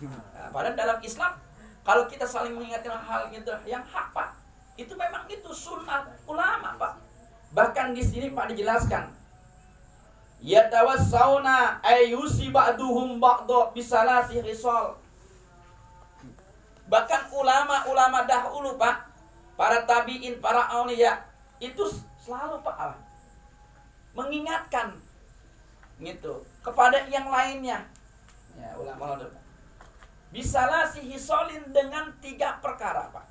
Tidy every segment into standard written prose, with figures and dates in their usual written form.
Nah, padahal dalam Islam kalau kita saling mengingatkan hal gitu yang hak Pak, itu memang itu sunnah ulama Pak. Bahkan di sini Pak dijelaskan, yatawassauna ayyusi ba'duhum ba'dha bisalasi khisal. Bahkan ulama-ulama dahulu Pak, para tabi'in, para aulia itu selalu Pak mengingatkan gitu kepada yang lainnya. Ya, ulama bisalasi hisolin dengan 3 perkara Pak.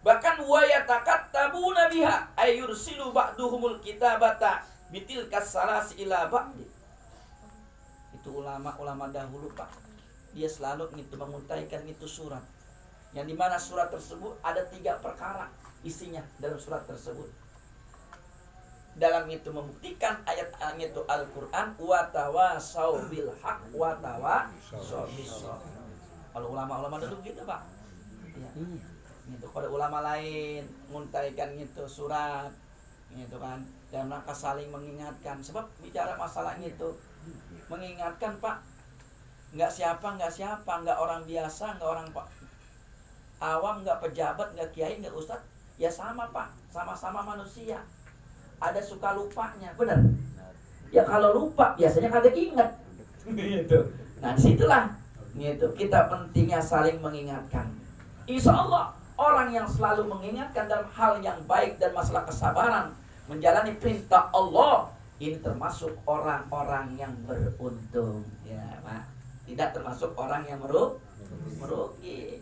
Bahkan wa yatakattabuna biha ayursilu ba'duhumul kitabata bitilkas salasi ila ba'di. Itu ulama-ulama dahulu Pak. Dia selalu menguntaikan itu surat. Yang dimana surat tersebut ada 3 perkara isinya dalam surat tersebut. Dalam itu membuktikan ayat-ayat itu Al-Quran, wa tawasau bil haq wa tawasau bis sabr. Kalau ulama-ulama dulu gitu Pak. Ya. Gitu. Kalau ulama lain muntaikan itu surat, gitu kan, dan rangka saling mengingatkan. Sebab bicara masalah itu mengingatkan Pak, nggak siapa, nggak orang biasa, nggak orang Pak awam, nggak pejabat, nggak kiai, nggak ustadz, ya sama Pak, sama-sama manusia. Ada suka lupanya, benar. Ya kalau lupa biasanya kagak ingat. Gitu. Nah disitulah, gitu. Kita pentingnya saling mengingatkan. Insya Allah orang yang selalu mengingatkan dalam hal yang baik dan masalah kesabaran menjalani perintah Allah, ini termasuk orang-orang yang beruntung, ya Pak. Tidak termasuk orang yang merugi.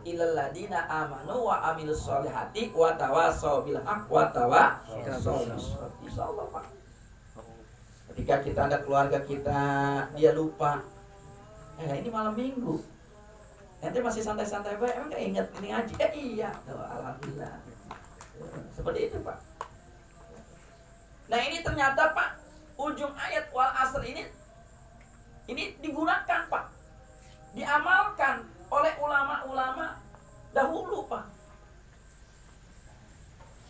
Illal ladina amanu wa amilus solihati wa tawasau bil haq wa tawasau bis sabr. Insyaallah Pak. Ketika kita ada keluarga kita, dia lupa. Ini malam Minggu. Nanti masih santai-santai baik, emang gak ingat ini ngaji? Iya. Alhamdulillah. Seperti itu Pak. Nah ini ternyata Pak, ujung ayat wal asr ini digunakan Pak, diamalkan oleh ulama-ulama dahulu Pak.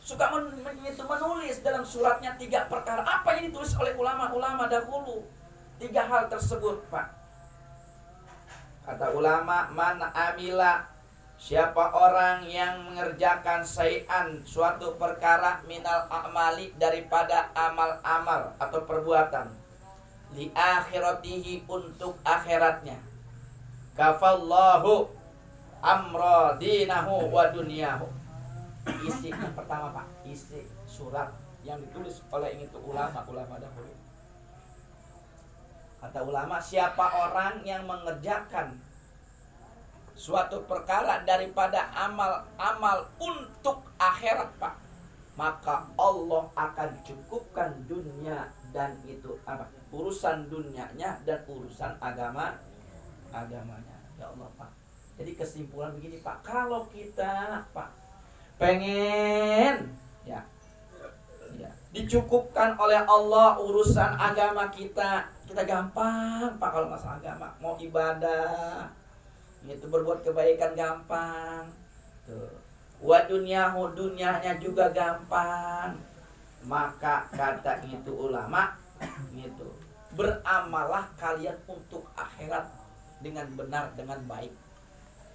Suka menulis dalam suratnya 3 perkara. Apa yang ditulis oleh ulama-ulama dahulu? 3 hal tersebut Pak. Kata ulama, man amila, siapa orang yang mengerjakan syai'an, suatu perkara, minal a'mali, daripada amal-amal atau perbuatan, li akhiratihi, untuk akhiratnya, kafallahu amra dinahu wa dunyahu. Isi yang pertama Pak, isi surat yang ditulis oleh itu ulama-ulama dahulu. Kata ulama, siapa orang yang mengerjakan suatu perkara daripada amal-amal untuk akhirat Pak, maka Allah akan cukupkan dunia dan itu urusan dunianya dan urusan agamanya. Ya Allah Pak. Jadi kesimpulan begini Pak, kalau kita Pak pengen ya dicukupkan oleh Allah urusan agama kita gampang Pak. Kalau masalah agama, mau ibadah itu berbuat kebaikan gampang tuh. Wa dunyahu, dunyanya juga gampang. Maka kata itu ulama gitu, beramallah kalian untuk akhirat dengan benar, dengan baik.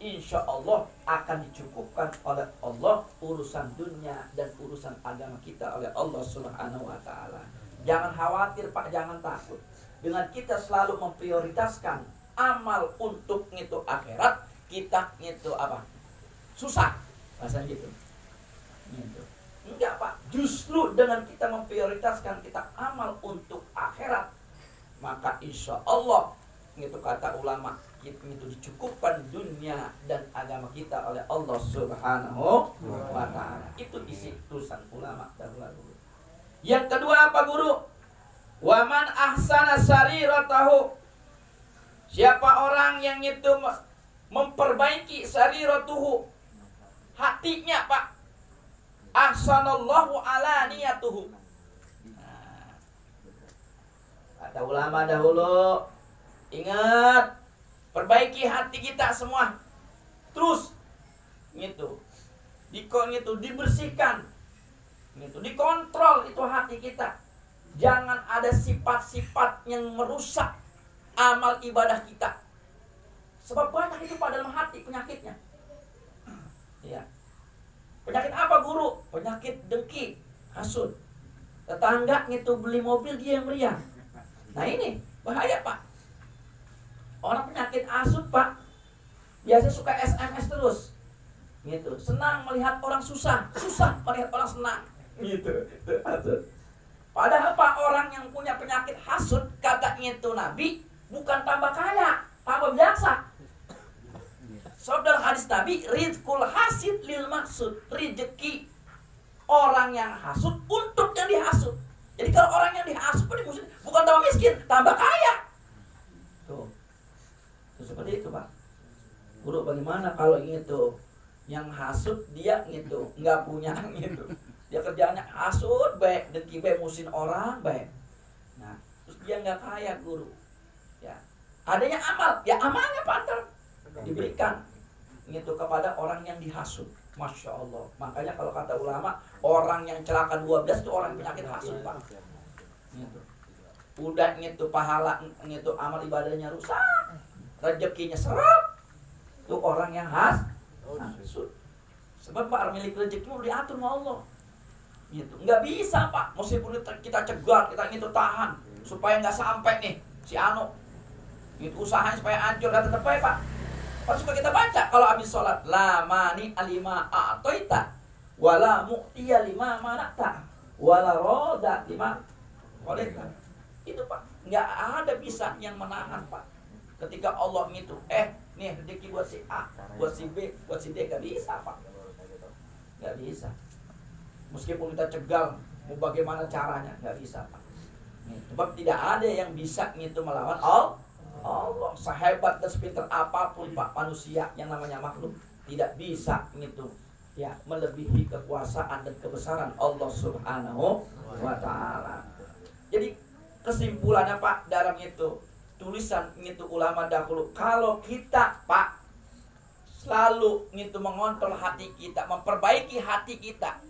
Insya Allah akan dicukupkan oleh Allah urusan dunia dan urusan agama kita oleh Allah Subhanahu wa ta'ala. Jangan khawatir Pak, jangan takut. Dengan kita selalu memprioritaskan amal untuk itu akhirat, kita itu susah rasanya gitu. Enggak Pak, justru dengan kita memprioritaskan kita amal untuk akhirat, maka insya Allah itu kata ulama, itu dicukupkan dunia dan agama kita oleh Allah Subhanahu wa ta'ala. Itu isi tulisan ulama dahulu. Yang kedua apa Guru? Waman ahsana sariratahu, siapa orang yang itu memperbaiki sariratuhu, hatinya Pak, ahsanallahu ala niyatuhu. Kata ulama dahulu, ingat, perbaiki hati kita semua. Terus gitu. Dibersihkan. Gitu, dikontrol itu hati kita. Jangan ada sifat-sifat yang merusak amal ibadah kita. Sebab banyak itu pada dalam hati penyakitnya. Ya. Penyakit apa guru? Penyakit dengki, hasud. Tetangga gitu beli mobil dia yang meriah. Nah ini bahaya Pak. Orang penyakit hasud Pak, biasa suka SMS terus. Gitu. Senang melihat orang susah, susah melihat orang senang. Gitu. Hasud. Padahal Pak, orang yang punya penyakit hasud, katanya itu Nabi, bukan tambah kaya, tambah biasa. Sebab dalam hadis Nabi, rizqul hasid lil maksud, rezeki orang yang hasud untuk yang dihasud. Jadi kalau orang yang dihasud bukan tambah miskin, tambah kaya. Tuh. Seperti itu Pak. Guru, bagaimana kalau itu yang hasud dia gitu, nggak punya gitu. Dia kerjanya hasud baik, dengki baik, musuhin orang baik. Nah, terus dia nggak kaya guru. Ya, adanya amal, ya amalnya pantas diberikan gitu kepada orang yang dihasud. Masya Allah. Makanya kalau kata ulama, orang yang celaka 12 itu orang penyakit hasud Pak. Gitu. Udah gitu pahala gitu amal ibadahnya rusak, rezekinya serap. Itu orang yang hasud. Sebab Pak, milik rezeki udah diatur sama Allah. Gitu. Nggak bisa Pak, meskipun kita cegat, kita gitu tahan supaya nggak sampai nih si Anu itu usahanya supaya hancur, dan tetap baik Pak. Pas suka kita baca kalau habis sholat, la mani alima a'toita wala mu'tiya lima manakta wala roda lima koleta. Itu Pak, nggak ada bisa yang menahan Pak. Ketika Allah gitu, nih rezeki buat si A, buat si B, buat si D, nggak bisa Pak. Nggak bisa. Meskipun kita cegal, mau bagaimana caranya, nggak bisa Pak. Sebab tidak ada yang bisa gitu melawan Allah. Sehebat dan sepintar apapun Pak manusia yang namanya makhluk, tidak bisa gitu ya melebihi kekuasaan dan kebesaran Allah Subhanahu wa Ta'ala. Jadi kesimpulannya Pak dalam itu tulisan itu ulama dahulu, kalau kita Pak selalu gitu mengontrol hati kita, memperbaiki hati kita,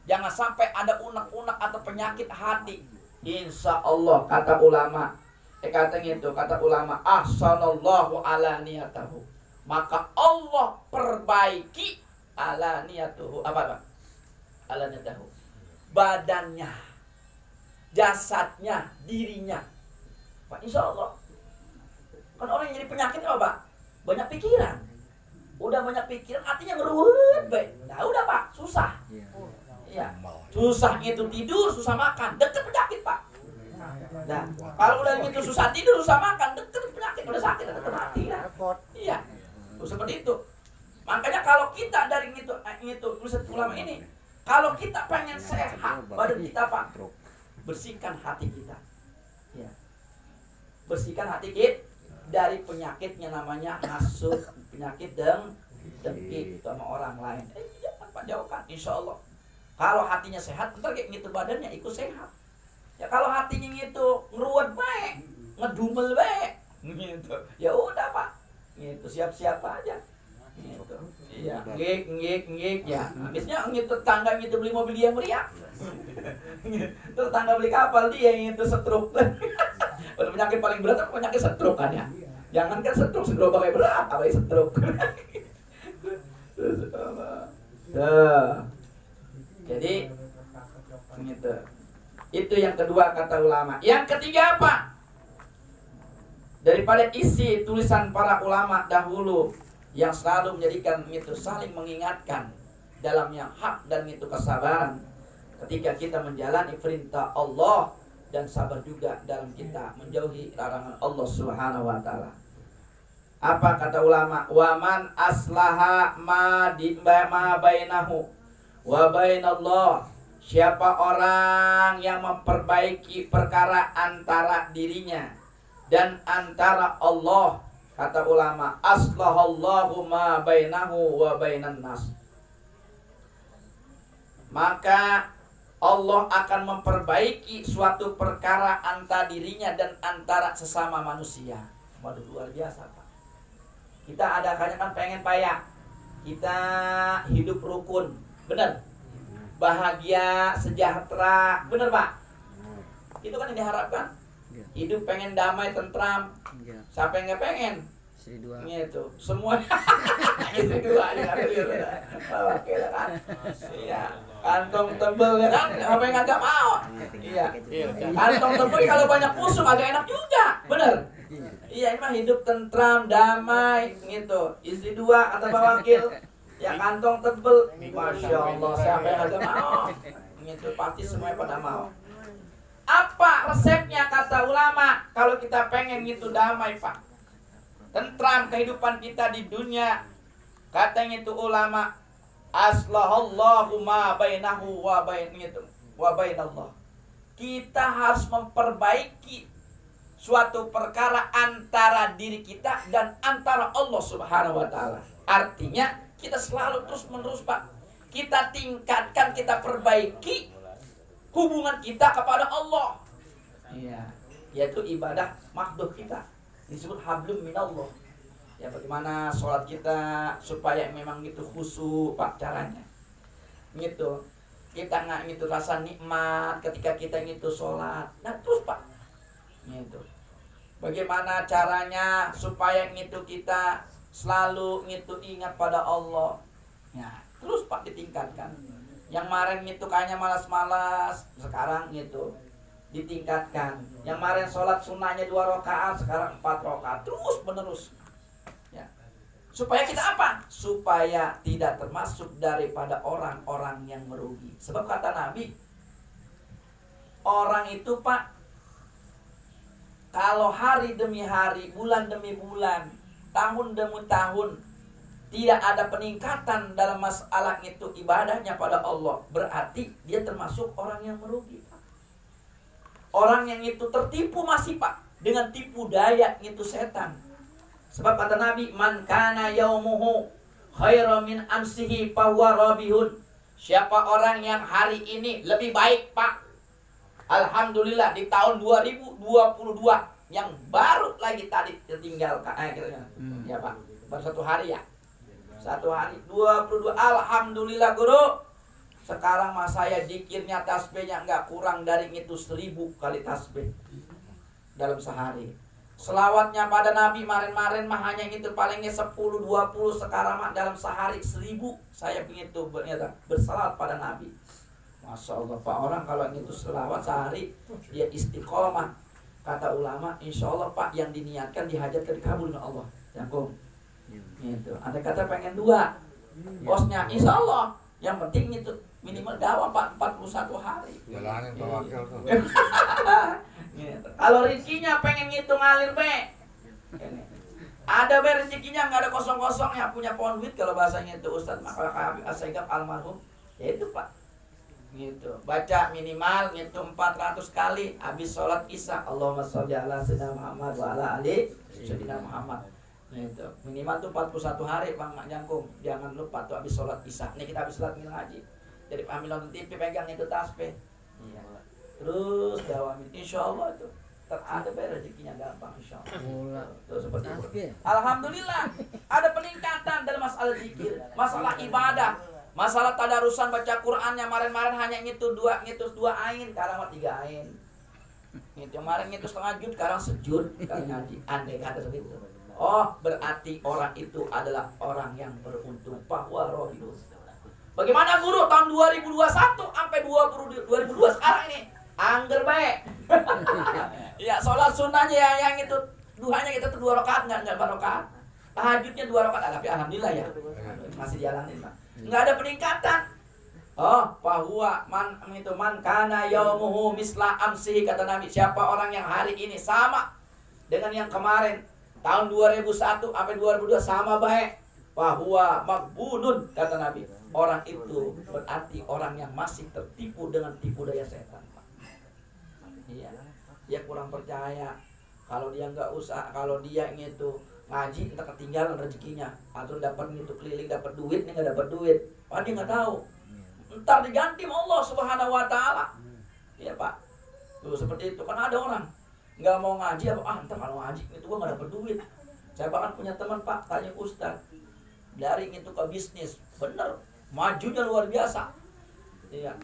jangan sampai ada unek-unek atau penyakit hati. Insya Allah kata ulama, kata ulama, ahsanallahu ala niyatahu, maka Allah perbaiki ala niyatuhu, apa? Ala niyatahu, badannya, jasadnya, dirinya. Pak, insya Allah. Kan orang yang jadi penyakit apa Pak? Banyak pikiran. Udah banyak pikiran, artinya ngeruwet baik. Nah udah Pak, susah. Iya. Susah itu tidur, susah makan, deket penyakit Pak. Nah, kalau udah gitu susah tidur, susah makan, deket penyakit, udah sakit, deket mati lah. Iya. Seperti itu. Makanya kalau kita dari itu tulisan ulama ini, kalau kita pengen sehat badan kita Pak, bersihkan hati kita. Ya. Bersihkan hati kita dari penyakitnya namanya hasud, penyakit dengki sama orang lain. Jangan Pak, jauhkan, insya Allah. Kalau hatinya sehat, ntar kayak gitu badannya ikut sehat. Ya kalau hatinya gitu ngeruwet baik, ngedumel baik, gitu. Ya udah Pak, gitu siap-siap aja. Gitu. Iya, ngik ya. Habisnya gitu tetangga gitu beli mobil dia meriah. Tetangga beli kapal dia gitu stroke. Penyakit paling berat apa penyakit stroke kan ya? Jangan kan stroke pakai berat, apa stroke. Jadi gitu. Itu yang kedua kata ulama. Yang ketiga apa? Daripada isi tulisan para ulama dahulu yang selalu menjadikan itu saling mengingatkan dalam yang hak dan itu kesabaran ketika kita menjalani perintah Allah, dan sabar juga dalam kita menjauhi larangan Allah Subhanahu wa Ta'ala. Apa kata ulama? Waman aslaha ma bainahu wa bainallah. Siapa orang yang memperbaiki perkara antara dirinya dan antara Allah, kata ulama, aslahallahu ma bainahu wa bainan nas, maka Allah akan memperbaiki suatu perkara antara dirinya dan antara sesama manusia. Waduh, luar biasa Pak. Kita ada kan pengen payah, kita hidup rukun, benar, bahagia, sejahtera, benar Pak? Itu kan yang diharapkan. Hidup pengen damai, tentram. Siapa yang nggak pengen? Istri dua. Gitu. Semua istri dua ya kan. Iya. Kantong tebel ya kan. Apa yang nggak mau? Iya. Kantong tebel kalau banyak musuh agak enak juga. Bener. Iya, ini mah hidup tentram, damai gitu. Istri dua kata Pak Wakil. Ya kantong tebel. Masya Allah, siapa yang nggak mau? Gitu pasti semuanya pada mau. Apa resepnya kata ulama kalau kita pengen gitu damai Pak, tentram kehidupan kita di dunia? Katanya itu ulama, aslahallahu ma bainahu wa bainallah. Kita harus memperbaiki suatu perkara antara diri kita dan antara Allah Subhanahu wa taala. Artinya kita selalu terus menerus Pak, kita tingkatkan, kita perbaiki hubungan kita kepada Allah. Iya, yaitu ibadah makhluk kita. Disebut hablum minallah. Ya bagaimana sholat kita supaya memang gitu khusyuk Pak caranya. Gitu. Kita nggak gitu rasa nikmat ketika kita gitu sholat. Nah terus Pak. Gitu. Bagaimana caranya supaya gitu kita selalu gitu ingat pada Allah. Ya, terus Pak ditingkatkan. Yang kemarin itu kayaknya malas-malas, sekarang gitu ditingkatkan. Yang kemarin sholat sunnahnya 2 rakaat, sekarang 4 rakaat, terus menerus. Ya. Supaya kita apa? Supaya tidak termasuk daripada orang-orang yang merugi. Sebab kata Nabi, orang itu Pak, kalau hari demi hari, bulan demi bulan, tahun demi tahun, tidak ada peningkatan dalam masalah itu ibadahnya pada Allah, berarti dia termasuk orang yang merugi Pak. Orang yang itu tertipu masih Pak dengan tipu daya itu setan. Sebab kata Nabi, man kana yaumuhu khairan min amsihi fahuwa rabihun. Siapa orang yang hari ini lebih baik Pak, alhamdulillah di tahun 2022 yang baru lagi tadi tertinggal ya Pak, baru 1 hari ya. 1 hari 22, alhamdulillah guru. Sekarang mas saya zikirnya tasbihnya nggak kurang dari itu 1000 kali tasbih dalam sehari. Selawatnya pada Nabi kemarin mah hanya itu palingnya 10-20, sekarang mah dalam sehari 1000 saya begitu bersalawat pada Nabi. Masya Allah Pak, orang kalau itu selawat sehari dia istiqomah. Kata ulama, insya Allah Pak yang diniatkan dihajatkan dikabulin Allah. Jangkung. Gitu. Ada kata pengen 2 bosnya, insya Allah yang penting itu minimal dakwah 41 hari. Jalanin Pak Wakil tuh. Gitu. Kalau rezekinya pengen gitu ngalir be, ada be rezekinya nggak ada kosong-kosongnya, punya pohon duit kalau bahasanya itu Ustadz maka Habib As-Saigaf almarhum, ya itu Pak. Gitu. Baca minimal gitu 400 kali habis sholat isya. Allahumma sholli ala sayyidina Muhammad wa ala ali sayyidina Muhammad. Itu minimal tuh 41 hari Bang Jangkung. Jangan lupa tuh habis sholat isya. Ini kita habis sholat ngaji. Jadi ambil nonton TV pegang itu tasbih. Iya. Terus dawamin. Insya Allah itu ada rezekinya gampang insya Allah. Tuh seperti itu. Alhamdulillah ada peningkatan dalam masalah zikir, masalah ibadah, masalah tadarusan baca Qur'annya kemarin hanya ngitung 2 ain, sekarang 3 ain. Itu kemarin itu setengah juz, sekarang sejud kalau ngaji. Andai kata seperti itu. Oh, berarti orang itu adalah orang yang beruntung. Bahwa rohidus. Bagaimana guru tahun 2021 sampai 2022 sekarang ini? Angger baik. Ya, sholat sunnahnya yang itu duhanya kita tuh 2 rakaat enggak 4 rakaat. Tahajudnya 2 rakaat, tapi alhamdulillah ya. Masih jalanin, Pak. Enggak ada peningkatan. Oh, bahwa man kana yaumuhu misla amsihi, kata Nabi. Siapa orang yang hari ini sama dengan yang kemarin, tahun 2001 sampai 2002 sama baik, bahwa magbunun, kata Nabi. Orang itu berarti orang yang masih tertipu dengan tipu daya setan, Pak. Iya. Dia kurang percaya. Kalau dia nggak usah, kalau dia itu ngaji entah ketinggalan rezekinya, atau dapat itu keliling dapat duit, ini nggak dapat duit. Pak dia nggak tahu. Ntar diganti sama Allah Subhanahu wa taala. Iya, Pak. Tuh seperti itu. Kan ada orang nggak mau ngaji apa, ntar kalau ngaji itu gua nggak dapat duit. Saya bahkan punya teman Pak, tanya Ustaz, dari itu ke bisnis, bener, majunya luar biasa. Iya.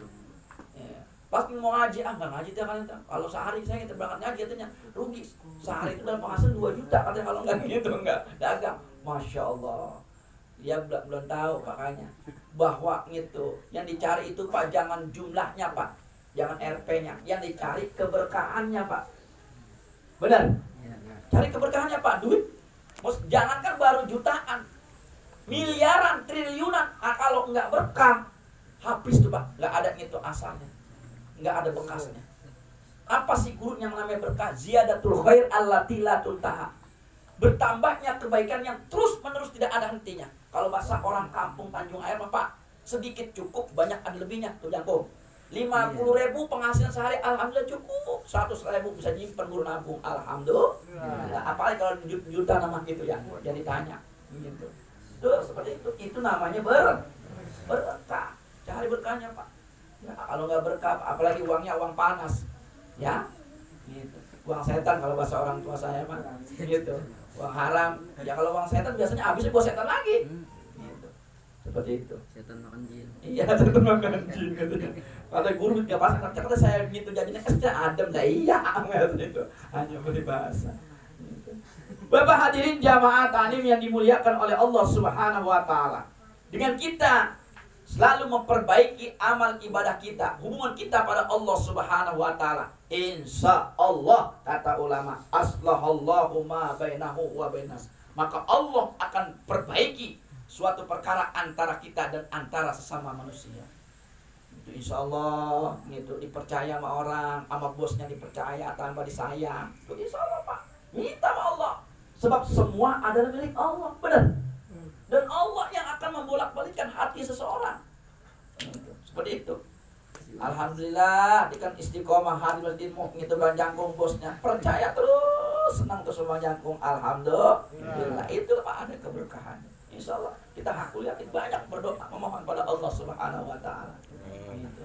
Pas mau ngaji, nggak ngaji tuh kalian. Kalau sehari saya kita berangkat ngaji katanya rugi. Sehari itu dalam penghasilan 2 juta katanya kalau nggak gitu nggak dagang. Masya Allah. Dia belum tahu makanya bahwa itu yang dicari itu Pak jangan jumlahnya Pak, jangan RP-nya, yang dicari keberkahannya Pak. Benar? Cari keberkahannya Pak, duit. Jangankan baru jutaan, miliaran, triliunan. Kalau nggak berkah, habis tuh Pak, nggak ada itu asalnya. Nggak ada bekasnya. Apa sih guru yang namanya berkah? Ziyadatul khair allati la tuntaha. Bertambahnya kebaikan yang terus menerus tidak ada hentinya. Kalau bahasa orang kampung Tanjung Air Pak, sedikit cukup, banyak ada lebihnya tuh jangkung. 50.000 penghasilan sehari, alhamdulillah cukup. 100.000 bisa nyimpen guru nabung, alhamdulillah. Apalagi kalau juta nama gitu ya, jadi tanya gitu. Tuh seperti itu. Itu namanya berkah. Cari berkahnya Pak. Ya, kalau nggak berkah, apalagi uangnya uang panas, ya, gitu. Uang setan kalau bahasa orang tua saya mah, gitu. Uang haram, ya kalau uang setan biasanya habisnya buat setan lagi, gitu. Seperti itu. Setan makan jin. Iya, setan makan jin katanya. Kata guru nggak pas, kata saya gitu jadinya adem dah iya, gitu. Hanya peribahasa. Gitu. Bapak hadirin jamaah taklim yang dimuliakan oleh Allah Subhanahu Wa Taala. Dengan kita selalu memperbaiki amal ibadah kita, hubungan kita pada Allah Subhanahu Wa Taala. Insya Allah kata ulama, aslahallahu ma bainahu wa bainas. Maka Allah akan perbaiki suatu perkara antara kita dan antara sesama manusia. Itu insya Allah, gitu dipercaya sama orang, sama bosnya dipercaya tanpa disayang. Itu insya Allah Pak, minta sama Allah. Sebab semua adalah milik Allah, benar. Dan Allah yang akan membolak-balikkan hati seseorang. Seperti itu. Alhamdulillah, dikan istiqomah hati masjidmu gitu Bang Jangkung bosnya. Percaya terus, senang terus Bang Jangkung. Alhamdulillah. Itu Pak ada keberkahan. Insyaallah kita hakul yakin banyak berdoa memohon pada Allah Subhanahu Wa Taala. Gitu.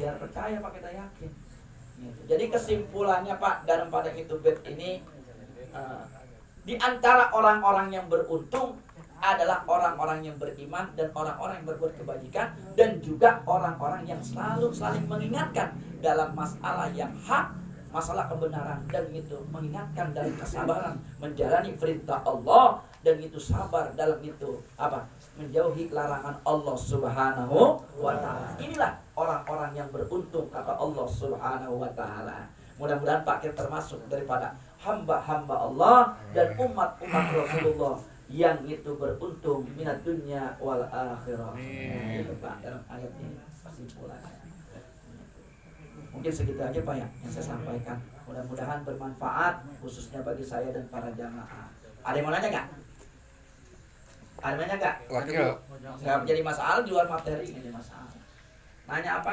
Biar percaya Pak kita yakin. Gitu. Jadi kesimpulannya Pak dalam pada itu bed ini di antara orang-orang yang beruntung adalah orang-orang yang beriman dan orang-orang yang berbuat kebajikan dan juga orang-orang yang selalu saling mengingatkan dalam masalah yang hak, masalah kebenaran dan itu mengingatkan dalam kesabaran menjalani perintah Allah dan itu sabar dalam itu apa? Menjauhi larangan Allah Subhanahu wa Ta'ala. Inilah orang-orang yang beruntung kata Allah Subhanahu wa Ta'ala. Mudah-mudahan Pak kita termasuk daripada hamba-hamba Allah dan umat-umat Rasulullah yang itu beruntung minat dunia wal akhirah. Itu Pak dalam ayat ini kesimpulannya. Mungkin segitu aja Pak ya yang saya sampaikan. Mudah-mudahan bermanfaat khususnya bagi saya dan para jamaah. Ada yang mau nanya nggak? Ada yang nanya nggak? Nggak jadi masalah di luar materi, nggak jadi masalah. Nanya apa?